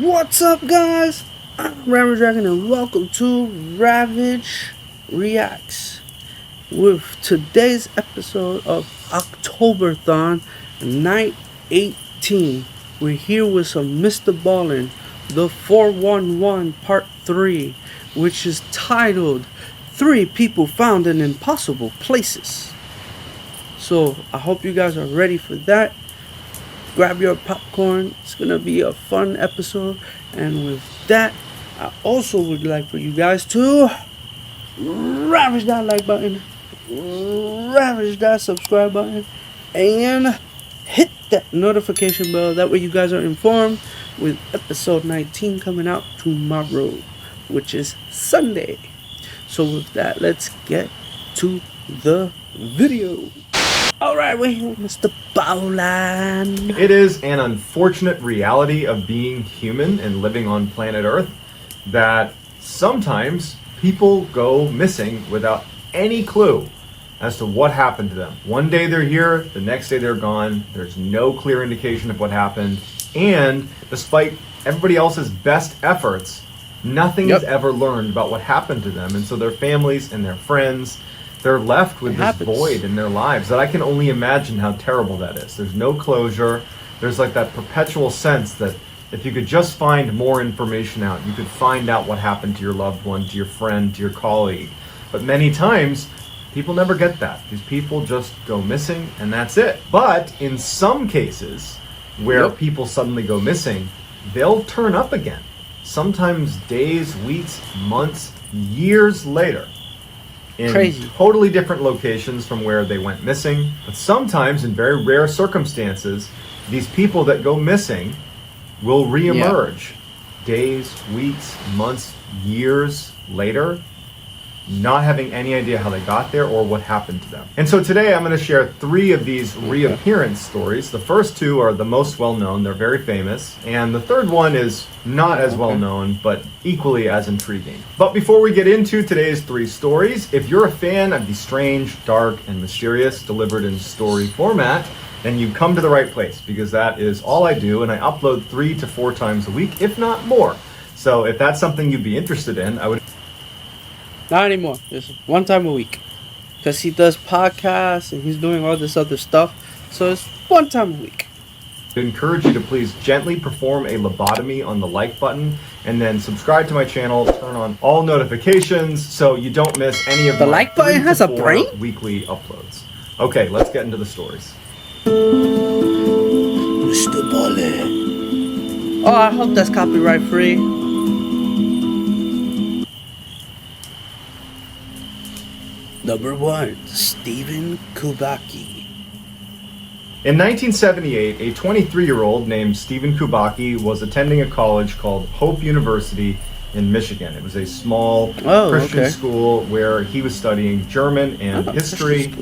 What's up, guys? I'm Ravage Dragon, and welcome to Ravage Reacts with today's episode of Octoberthon Night 18. We're here with some Mr.Ballen, the 411 Part 3, which is titled 3 People Found in Impossible Places. So I hope you guys are ready for that. Grab your popcorn. It's gonna be a fun episode, and with that, I also would like for you guys to ravage that like button, ravage that subscribe button, and hit that notification bell. That way you guys are informed with episode 19 coming out tomorrow, which is Sunday. So with that, let's get to the video. Alright, we're here with Mr. Ballen. It is an unfortunate reality of being human and living on planet Earth that sometimes people go missing without any clue as to what happened to them. One day they're here, the next day they're gone. There's no clear indication of what happened. And despite everybody else's best efforts, nothing is ever learned about what happened to them. And so their families and their friends, they're left with this void in their lives that I can only imagine how terrible that is. There's no closure. There's like that perpetual sense that if you could just find more information out, you could find out what happened to your loved one, to your friend, to your colleague. But many times, people never get that. These people just go missing and that's it. But in some cases where people suddenly go missing, they'll turn up again. Sometimes days, weeks, months, years later. In totally different locations from where they went missing. But sometimes, in very rare circumstances, these people that go missing will reemerge days, weeks, months, years later, not having any idea how they got there or what happened to them. And so today I'm going to share 3 of these reappearance stories. The first 2 are the most well-known. They're very famous. And the third one is not as well-known, but equally as intriguing. But before we get into today's 3 stories, if you're a fan of the strange, dark, and mysterious delivered in story format, then you come to the right place, because that is all I do, and I upload 3 to 4 times a week, if not more. So if that's something you'd be interested in, I would... Not anymore. Just 1 time a week. Because he does podcasts and he's doing all this other stuff. So it's 1 time a week. I encourage you to please gently perform a lobotomy on the like button, and then subscribe to my channel, turn on all notifications so you don't miss any of the like button has a brain? Weekly uploads. Okay, let's get into the stories. Mr. Ballen. Oh, I hope that's copyright free. Number 1, Stephen Kubacki. In 1978, a 23-year-old named Stephen Kubacki was attending a college called Hope University in Michigan. It was a small Christian school where he was studying German and history.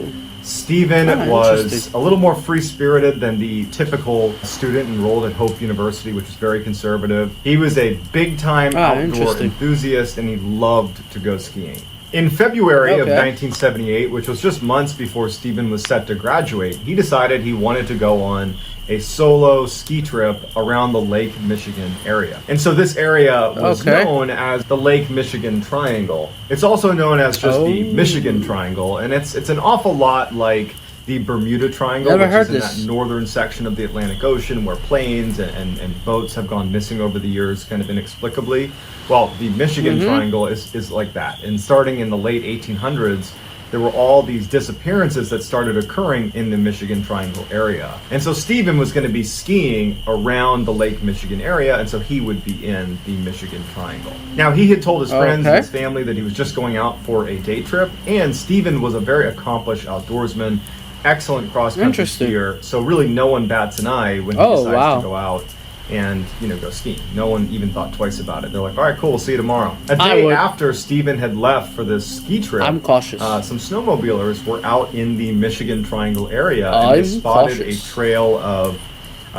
Stephen was a little more free-spirited than the typical student enrolled at Hope University, which is very conservative. He was a big-time outdoor enthusiast, and he loved to go skiing. In February of 1978, which was just months before Stephen was set to graduate, he decided he wanted to go on a solo ski trip around the Lake Michigan area. And so this area was known as the Lake Michigan Triangle. It's also known as just the Michigan Triangle, and it's an awful lot like the Bermuda Triangle, which is in that northern section of the Atlantic Ocean where planes and boats have gone missing over the years kind of inexplicably. Well, the Michigan Triangle is like that. And starting in the late 1800s, there were all these disappearances that started occurring in the Michigan Triangle area. And so Stephen was going to be skiing around the Lake Michigan area, and so he would be in the Michigan Triangle. Now, he had told his friends and his family that he was just going out for a day trip, and Stephen was a very accomplished outdoorsman, excellent cross-country skier, so really no one bats an eye when he decides to go out and, go skiing. No one even thought twice about it. They're like, all right, cool, we'll see you tomorrow. A day after Stephen had left for this ski trip, I'm cautious. Some snowmobilers were out in the Michigan Triangle area, and they spotted a trail of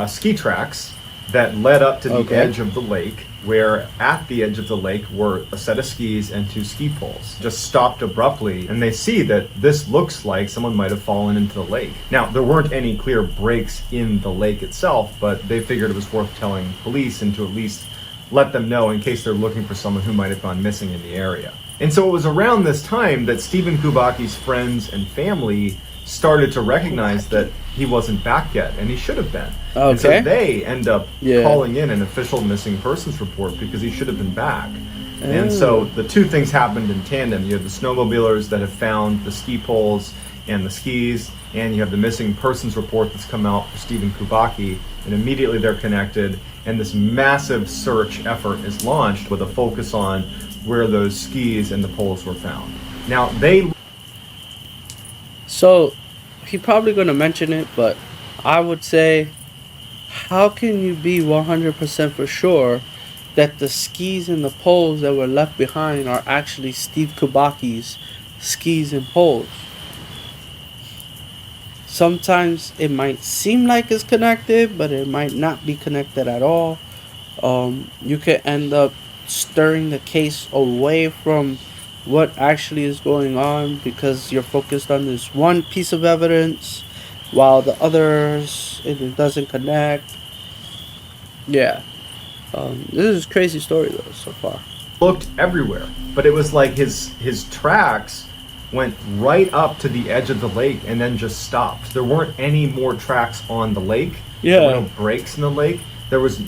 ski tracks that led up to the edge of the lake, where at the edge of the lake were a set of skis and 2 ski poles. Just stopped abruptly, and they see that this looks like someone might have fallen into the lake. Now, there weren't any clear breaks in the lake itself, but they figured it was worth telling police and to at least let them know in case they're looking for someone who might have gone missing in the area. And so it was around this time that Stephen Kubaki's friends and family started to recognize that he wasn't back yet, and he should have been. Okay. And so they end up calling in an official missing persons report because he should have been back. And so the two things happened in tandem. You have the snowmobilers that have found the ski poles and the skis, and you have the missing persons report that's come out for Stephen Kubaki, and immediately they're connected, and this massive search effort is launched with a focus on where those skis and the poles were found. Now, So, he's probably going to mention it, but I would say, how can you be 100% for sure that the skis and the poles that were left behind are actually Steve Kubaki's skis and poles? Sometimes it might seem like it's connected, but it might not be connected at all. You could end up stirring the case away from what actually is going on because you're focused on this one piece of evidence while the others, it doesn't connect. Yeah. This is a crazy story though so far. looked everywhere, but it was like his tracks went right up to the edge of the lake and then just stopped. There weren't any more tracks on the lake. Yeah. There were no breaks in the lake. There was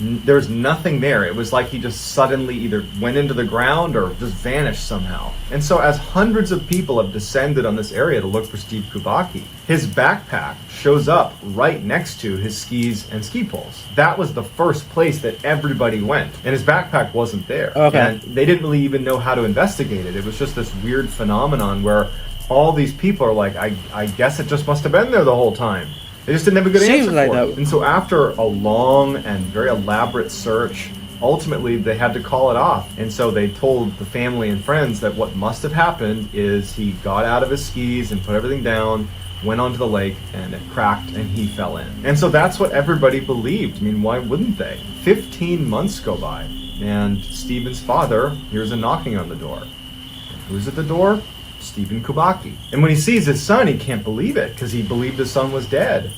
nothing there. It was like he just suddenly either went into the ground or just vanished somehow. And so as hundreds of people have descended on this area to look for Steve Kubaki, his backpack shows up right next to his skis and ski poles. That was the first place that everybody went. And his backpack wasn't there. Okay. And they didn't really even know how to investigate it. It was just this weird phenomenon where all these people are like, I guess it just must have been there the whole time. They just didn't have a good Seems answer like for that. it. And so after a long and very elaborate search, ultimately they had to call it off. And so they told the family and friends that what must have happened is he got out of his skis and put everything down, went onto the lake, and it cracked and he fell in. And so that's what everybody believed. I mean, why wouldn't they? 15 months go by, and Stephen's father hears a knocking on the door. And who's at the door? Stephen Kubaki. And when he sees his son, he can't believe it because he believed his son was dead.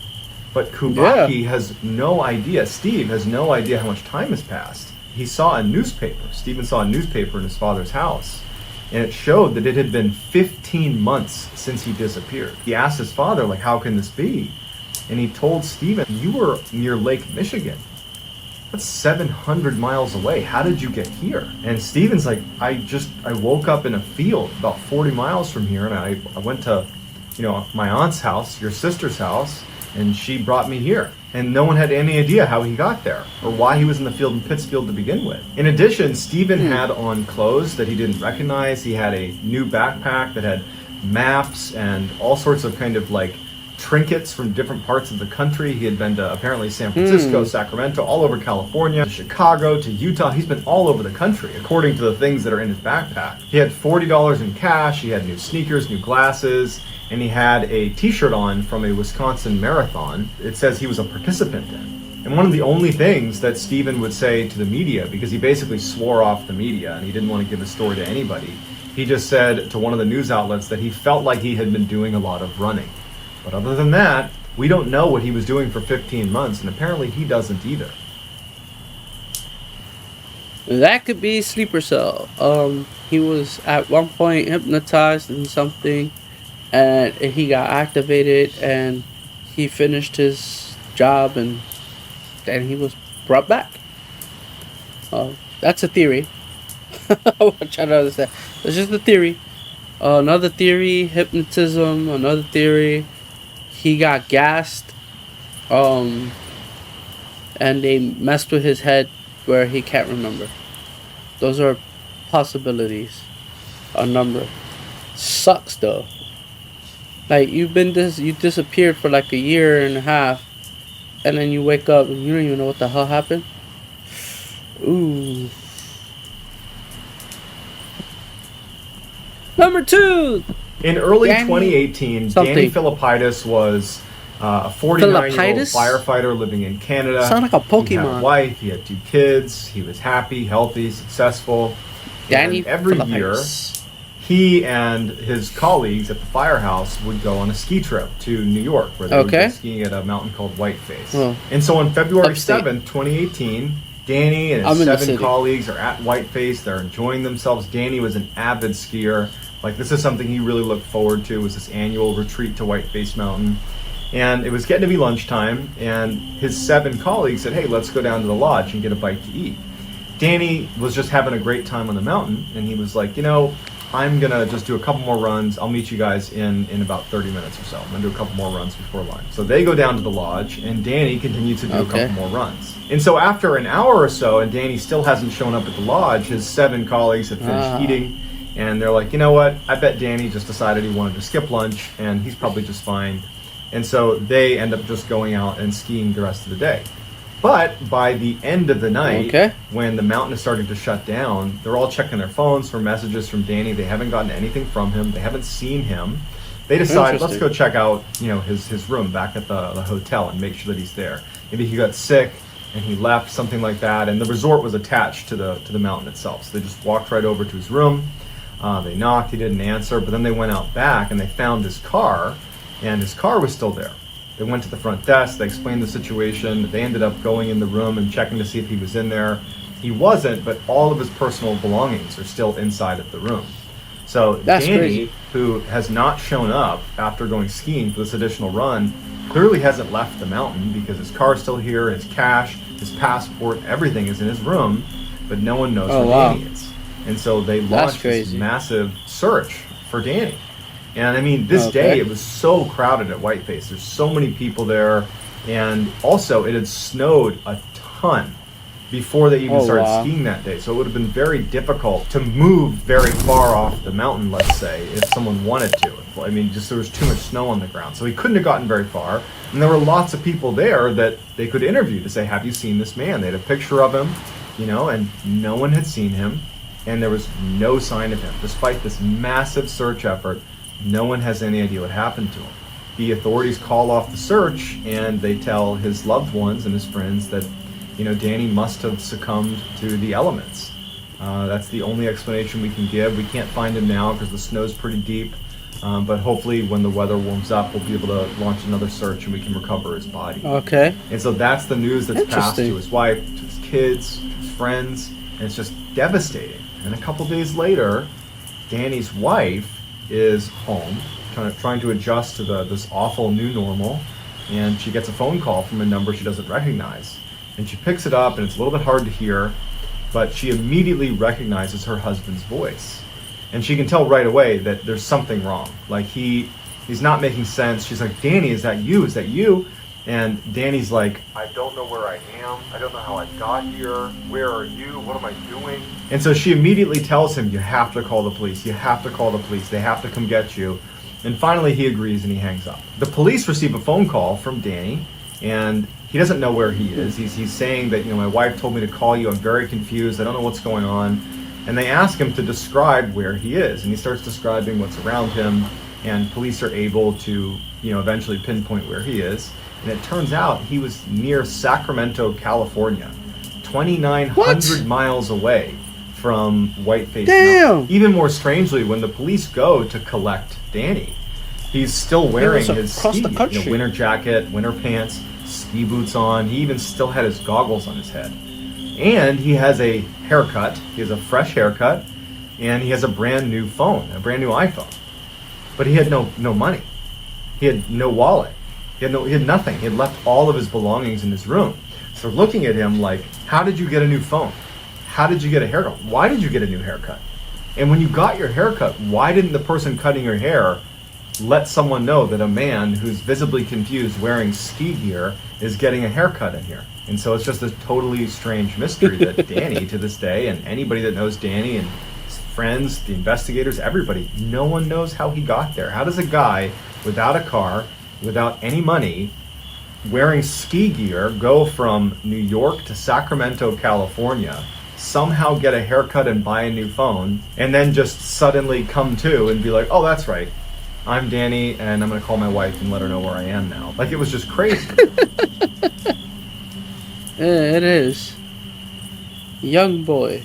But Kubaki has no idea, Steve has no idea how much time has passed. He saw a newspaper, Stephen saw a newspaper in his father's house, and it showed that it had been 15 months since he disappeared. He asked his father, like, how can this be? And he told Stephen, you were near Lake Michigan. That's 700 miles away. How did you get here? And Stephen's like, I woke up in a field about 40 miles from here, and I went to, my aunt's house, your sister's house, and she brought me here. And no one had any idea how he got there or why he was in the field in Pittsfield to begin with. In addition, Stephen had on clothes that he didn't recognize. He had a new backpack that had maps and all sorts of kind of like trinkets from different parts of the country. He had been to apparently San Francisco, Sacramento, all over California, to Chicago, to Utah. He's been all over the country, according to the things that are in his backpack. He had $40 in cash, he had new sneakers, new glasses, and he had a t-shirt on from a Wisconsin marathon. It says he was a participant in. And one of the only things that Stephen would say to the media, because he basically swore off the media and he didn't want to give his story to anybody, he just said to one of the news outlets that he felt like he had been doing a lot of running. But other than that, we don't know what he was doing for 15 months, and apparently he doesn't either. That could be sleeper cell. He was at one point hypnotized in something, and he got activated, and he finished his job, and then he was brought back. That's a theory. I'm trying to understand. It's just a theory. Another theory, hypnotism. Another theory, he got gassed, and they messed with his head where he can't remember. Those are possibilities. A number. Sucks though. Like you disappeared for like a year and a half, and then you wake up and you don't even know what the hell happened. Ooh. Number 2. In early 2018, Danny Philippidis was a 49-year-old firefighter living in Canada. Sound like a Pokemon. He had a wife, he had 2 kids, he was happy, healthy, successful. Danny and every Philippidis. year, he and his colleagues at the firehouse would go on a ski trip to New York, where they would go skiing at a mountain called Whiteface. And so on February 7th, 2018, Danny and I'm his in the 7 city. colleagues are at Whiteface. They're enjoying themselves. Danny was an avid skier. Like, this is something he really looked forward to, was this annual retreat to Whiteface Mountain. And it was getting to be lunchtime, and his 7 colleagues said, hey, let's go down to the lodge and get a bite to eat. Danny was just having a great time on the mountain, and he was like, I'm going to just do a couple more runs. I'll meet you guys in about 30 minutes or so. I'm going to do a couple more runs before lunch. So they go down to the lodge, and Danny continues to do a couple more runs. And so after an hour or so, and Danny still hasn't shown up at the lodge, his 7 colleagues have finished eating, and they're like, you know what? I bet Danny just decided he wanted to skip lunch, and he's probably just fine. And so they end up just going out and skiing the rest of the day. But by the end of the night, when the mountain is starting to shut down, they're all checking their phones for messages from Danny. They haven't gotten anything from him. They haven't seen him. They decide, let's go check out, his room back at the hotel and make sure that he's there. Maybe he got sick and he left, something like that. And the resort was attached to the mountain itself. So they just walked right over to his room. They knocked. He didn't answer. But then they went out back and they found his car, and his car was still there. They went to the front desk, they explained the situation, they ended up going in the room and checking to see if he was in there. He wasn't, but all of his personal belongings are still inside of the room. So Danny, who has not shown up after going skiing for this additional run, clearly hasn't left the mountain because his car's still here, his cash, his passport, everything is in his room, but no one knows where Danny is. And so they launched this massive search for Danny. And I mean, this day, it was so crowded at Whiteface. There's so many people there. And also, it had snowed a ton before they even started skiing that day. So it would have been very difficult to move very far off the mountain, let's say, if someone wanted to. I mean, just there was too much snow on the ground. So he couldn't have gotten very far. And there were lots of people there that they could interview to say, have you seen this man? They had a picture of him, and no one had seen him. And there was no sign of him. Despite this massive search effort, no one has any idea what happened to him. The authorities call off the search, and they tell his loved ones and his friends that, Danny must have succumbed to the elements. That's the only explanation we can give. We can't find him now because the snow's pretty deep, but hopefully when the weather warms up, we'll be able to launch another search and we can recover his body. Okay. And so that's the news that's passed to his wife, to his kids, to his friends, and it's just devastating. And a couple days later, Danny's wife is home, trying to adjust to this awful new normal, and she gets a phone call from a number she doesn't recognize. And she picks it up, and it's a little bit hard to hear, but she immediately recognizes her husband's voice. And she can tell right away that there's something wrong. Like, he's not making sense. She's like, Danny, is that you? Is that you? And Danny's like, I don't know where I am. I don't know how I got here. Where are you? What am I doing? And so she immediately tells him, you have to call the police. You have to call the police. They have to come get you. And finally he agrees and he hangs up. The police receive a phone call from Danny, and he doesn't know where he is. He's saying that, my wife told me to call you. I'm very confused. I don't know what's going on. And they ask him to describe where he is. And he starts describing what's around him. And police are able to, eventually pinpoint where he is. And it turns out he was near Sacramento, California, 2,900 miles away from Whiteface Mountain. Even more strangely, when the police go to collect Danny, he's still wearing his ski, winter jacket, winter pants, ski boots on. He even still had his goggles on his head. And he has a haircut. He has a fresh haircut. And he has a brand new phone, a brand new iPhone. But he had no money. He had no wallet. He had nothing. He had left all of his belongings in his room. So looking at him like, how did you get a new phone? How did you get a haircut? Why did you get a new haircut? And when you got your haircut, why didn't the person cutting your hair let someone know that a man who's visibly confused wearing ski gear is getting a haircut in here? And so it's just a totally strange mystery that Danny, to this day, and anybody that knows Danny and his friends, the investigators, everybody, no one knows how he got there. How does a guy without a car, without any money, wearing ski gear, go from New York to Sacramento, California, somehow get a haircut and buy a new phone, and then just suddenly come to and be like, oh, that's right, I'm Danny, and I'm going to call my wife and let her know where I am now. Like, it was just crazy. It is. Young boy.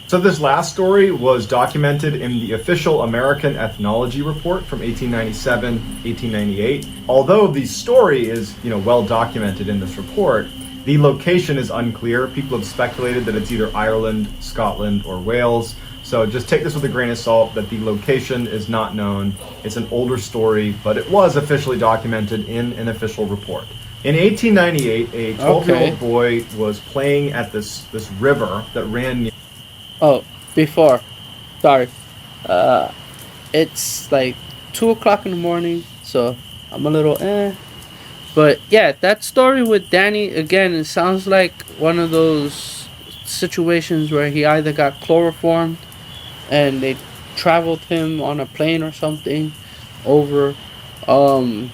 So this last story was documented in the official American Ethnology Report from 1897, 1898. Although the story is, well documented in this report, The location is unclear. People have speculated that it's either Ireland, Scotland, or Wales. So just take this with a grain of salt that the location is not known. It's an older story, but it was officially documented in an official report. In 1898, a 12-year-old boy was playing at this river that ran near. Oh, sorry. It's like 2 o'clock in the morning, so I'm a little But yeah, that story with Danny, again, it sounds like one of those situations where he either got chloroformed and they traveled him on a plane or something over. Um,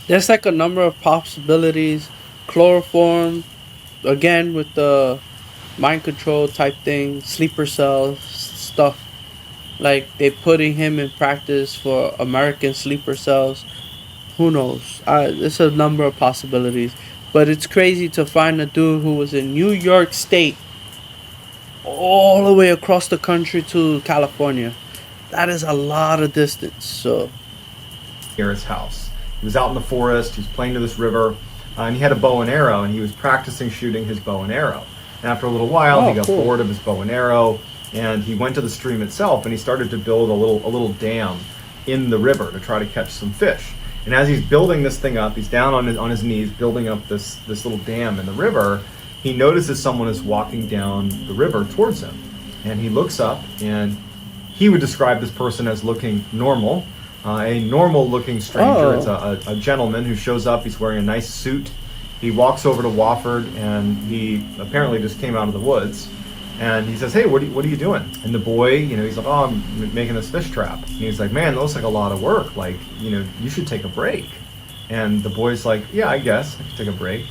there's like a number of possibilities. Chloroform, again, with the mind control type thing, sleeper cells, stuff. Like they putting him in practice for American sleeper cells. Who knows? There's a number of possibilities, but it's crazy to find a dude who was in New York State, all the way across the country to California. That is a lot of distance. So, near his house. He was out in the forest. He was playing to this river, and he had a bow and arrow, and he was practicing shooting his bow and arrow. And after a little while, he got bored of his bow and arrow, and he went to the stream itself, and he started to build a little dam in the river to try to catch some fish. And as he's building this thing up, he's down on his knees building up this little dam in the river. He notices someone is walking down the river towards him, and he looks up, and he would describe this person as looking normal, a normal-looking stranger. It's a gentleman who shows up. He's wearing a nice suit. He walks over to Wofford, and he apparently just came out of the woods. And he says, "Hey, what are you doing?" And the boy, he's like, "Oh, I'm making this fish trap." And he's like, "Man, that looks like a lot of work. Like, you should take a break." And the boy's like, "Yeah, I guess I could take a break."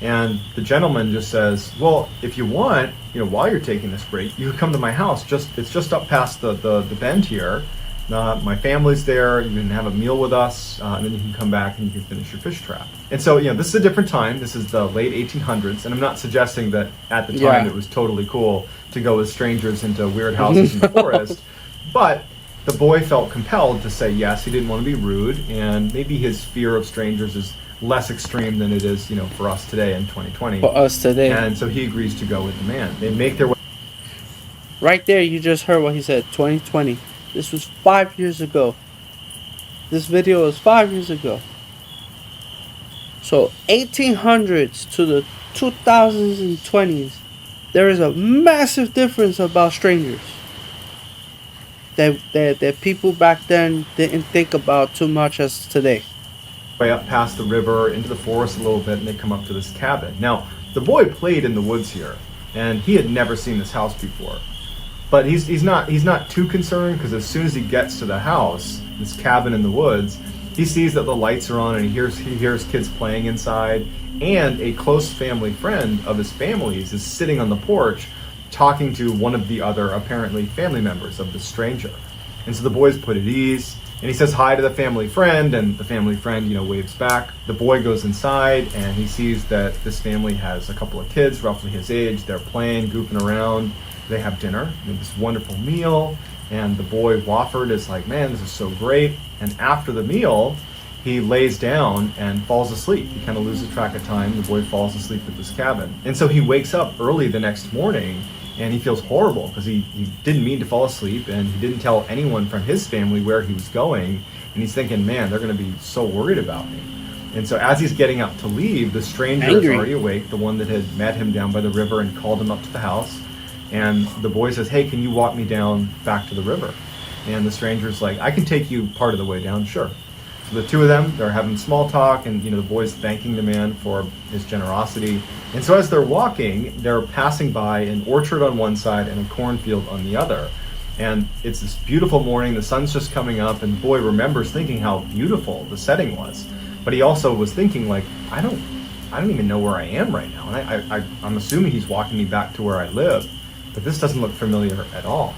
And the gentleman just says, "Well, if you want, while you're taking this break, you could come to my house. It's just up past the bend here. My family's there. You can have a meal with us, and then you can come back and you can finish your fish trap." And so, this is a different time. This is the late 1800s, and I'm not suggesting that at the time it was totally cool to go with strangers into weird houses in the forest, but the boy felt compelled to say yes. He didn't want to be rude, and maybe his fear of strangers is less extreme than it is, for us today in 2020. For us today. And so he agrees to go with the man. They make their way. Right there, you just heard what he said, 2020. This was 5 years ago. This video was 5 years ago. So 1800s to the 2000s and 20s, there is a massive difference about strangers that people back then didn't think about too much as today. Way up past the river into the forest a little bit, and they come up to this cabin. Now, the boy played in the woods here, and he had never seen this house before. But he's not too concerned, because as soon as he gets to the house, this cabin in the woods, he sees that the lights are on, and he hears kids playing inside, and a close family friend of his family's is sitting on the porch talking to one of the other apparently family members of the stranger. And so the boy's put at ease, and he says hi to the family friend, and the family friend, waves back. The boy goes inside, and he sees that this family has a couple of kids roughly his age. They're playing, goofing around. They have dinner, this wonderful meal, and the boy Wofford is like, "Man, this is so great." And after the meal, he lays down and falls asleep. He kind of loses track of time. The boy falls asleep at this cabin. And so he wakes up early the next morning, and he feels horrible because he didn't mean to fall asleep, and he didn't tell anyone from his family where he was going. And he's thinking, "Man, they're going to be so worried about me." And so as he's getting up to leave, the stranger is already awake, the one that had met him down by the river and called him up to the house. And the boy says, "Hey, can you walk me down back to the river?" And the stranger's like, "I can take you part of the way down, sure." So the two of them, they're having small talk, and the boy's thanking the man for his generosity. And so as they're walking, they're passing by an orchard on one side and a cornfield on the other. And it's this beautiful morning, the sun's just coming up, and the boy remembers thinking how beautiful the setting was. But he also was thinking, like, I don't even know where I am right now. And I'm assuming he's walking me back to where I live. But this doesn't look familiar at all.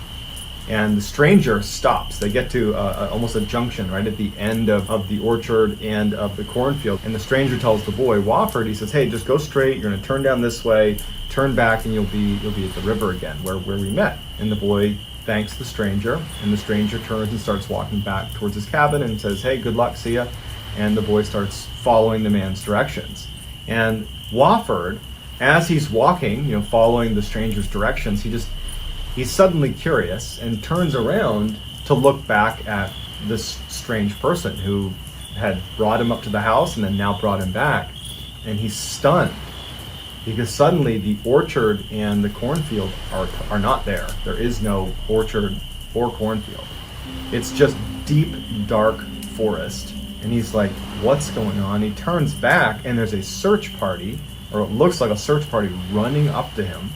And the stranger stops. They get to almost a junction right at the end of the orchard and of the cornfield. And the stranger tells the boy, Wofford, he says, "Hey, just go straight. You're going to turn down this way, turn back, and you'll be at the river again, where we met." And the boy thanks the stranger, and the stranger turns and starts walking back towards his cabin and says, "Hey, good luck, see ya." And the boy starts following the man's directions. And Wofford, as he's walking, following the stranger's directions, he's suddenly curious and turns around to look back at this strange person who had brought him up to the house and then now brought him back. And he's stunned because suddenly the orchard and the cornfield are not there. There is no orchard or cornfield. It's just deep, dark forest. And he's like, what's going on? He turns back and there's a search party, or it looks like a search party, running up to him.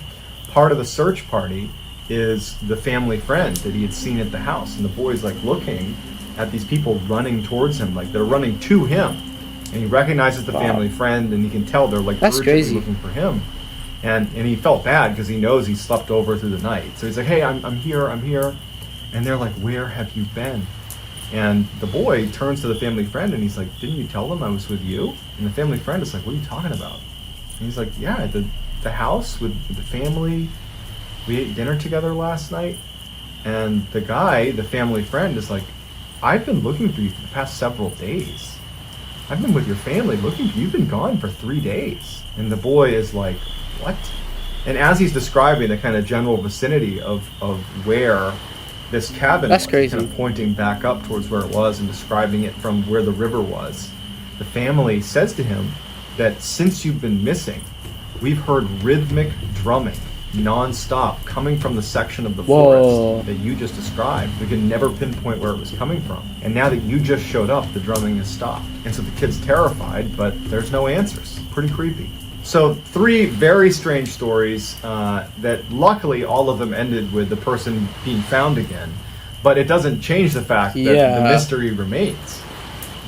Part of the search party is the family friend that he had seen at the house. And the boy's like looking at these people running towards him, like they're running to him. And he recognizes the family friend, and he can tell they're like urgently looking for him. And he felt bad because he knows he slept over through the night. So he's like, hey, I'm here. And they're like, where have you been? And the boy turns to the family friend and he's like, didn't you tell them I was with you? And the family friend is like, what are you talking about? And he's like, yeah, the house with the family. We ate dinner together last night. And the guy, the family friend, is like, I've been looking for you for the past several days. I've been with your family looking for you. You've been gone for 3 days. And the boy is like, what? And as he's describing the kind of general vicinity of where this cabin was, crazy. Kind of pointing back up towards where it was and describing it from where the river was, the family says to him that since you've been missing, we've heard rhythmic drumming non-stop coming from the section of the forest that you just described. We could never pinpoint where it was coming from. And now that you just showed up, the drumming has stopped. And so the kid's terrified, but there's no answers. Pretty creepy. So 3 very strange stories that luckily all of them ended with the person being found again. But it doesn't change the fact that the mystery remains.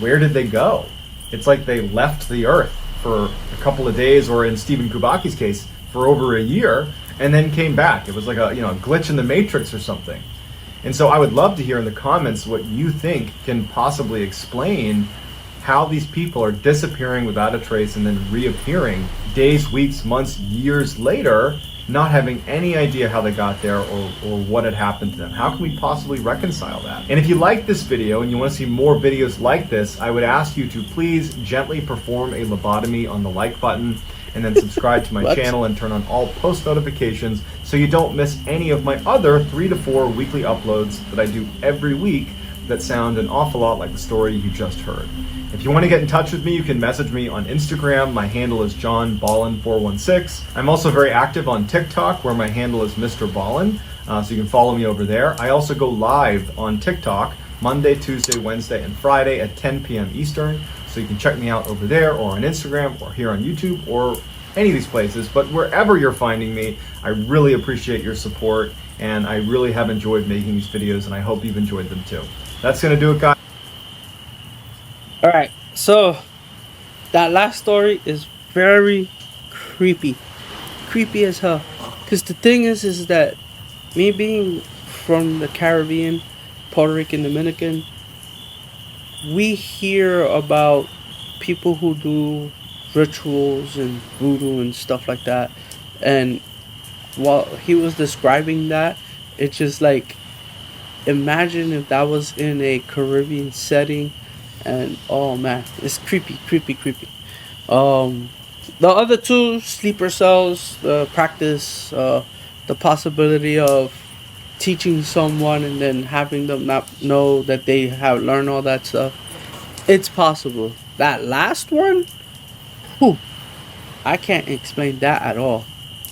Where did they go? It's like they left the earth for a couple of days, or in Stephen Kubaki's case, for over a year, and then came back. It was like a glitch in the matrix or something. And so I would love to hear in the comments what you think can possibly explain how these people are disappearing without a trace and then reappearing days, weeks, months, years later, not having any idea how they got there or what had happened to them. How can we possibly reconcile that? And if you like this video and you want to see more videos like this, I would ask you to please gently perform a lobotomy on the like button, and then subscribe to my channel and turn on all post notifications so you don't miss any of my other 3 to 4 weekly uploads that I do every week that sound an awful lot like the story you just heard. If you want to get in touch with me, you can message me on Instagram. My handle is JohnBallen416. I'm also very active on TikTok, where my handle is Mr.Ballen, so you can follow me over there. I also go live on TikTok Monday, Tuesday, Wednesday, and Friday at 10 p.m. Eastern. So you can check me out over there, or on Instagram, or here on YouTube, or any of these places. But wherever you're finding me, I really appreciate your support, and I really have enjoyed making these videos, and I hope you've enjoyed them too. That's going to do it, guys. Alright, so that last story is very creepy. Creepy as hell. Because the thing is that me being from the Caribbean, Puerto Rican, Dominican, we hear about people who do rituals and voodoo and stuff like that. And while he was describing that, it's just like, imagine if that was in a Caribbean setting. And oh man, it's creepy. The other 2, sleeper cells, practice, the possibility of teaching someone and then having them not know that they have learned all that stuff. It's possible. That last one, I can't explain that at all.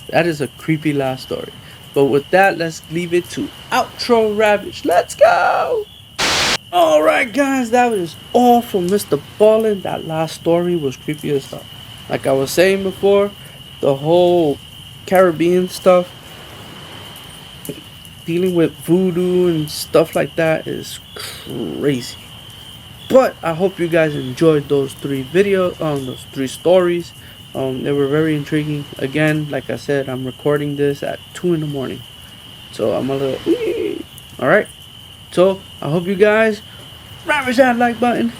That is a creepy last story. But with that, let's leave it to outro Ravage. Let's go! Alright guys, that was all from Mr. Ballen. That last story was creepy as hell. Like I was saying before, the whole Caribbean stuff, dealing with voodoo and stuff like that, is crazy. But I hope you guys enjoyed those 3 videos, those 3 stories. They were very intriguing. Again, like I said, I'm recording this at 2 in the morning, so I'm a little alright. So I hope you guys ravage that like button,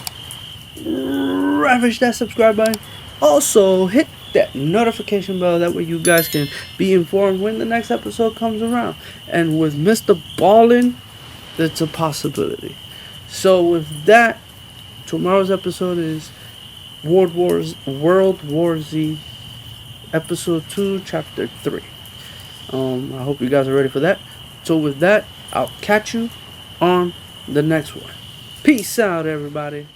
ravage that subscribe button. Also hit that notification bell, that way you guys can be informed when the next episode comes around. And with Mr. Ballen, that's a possibility. So with that, tomorrow's episode is World War Z, Episode 2, Chapter 3. I hope you guys are ready for that. So with that, I'll catch you on the next one. Peace out, everybody.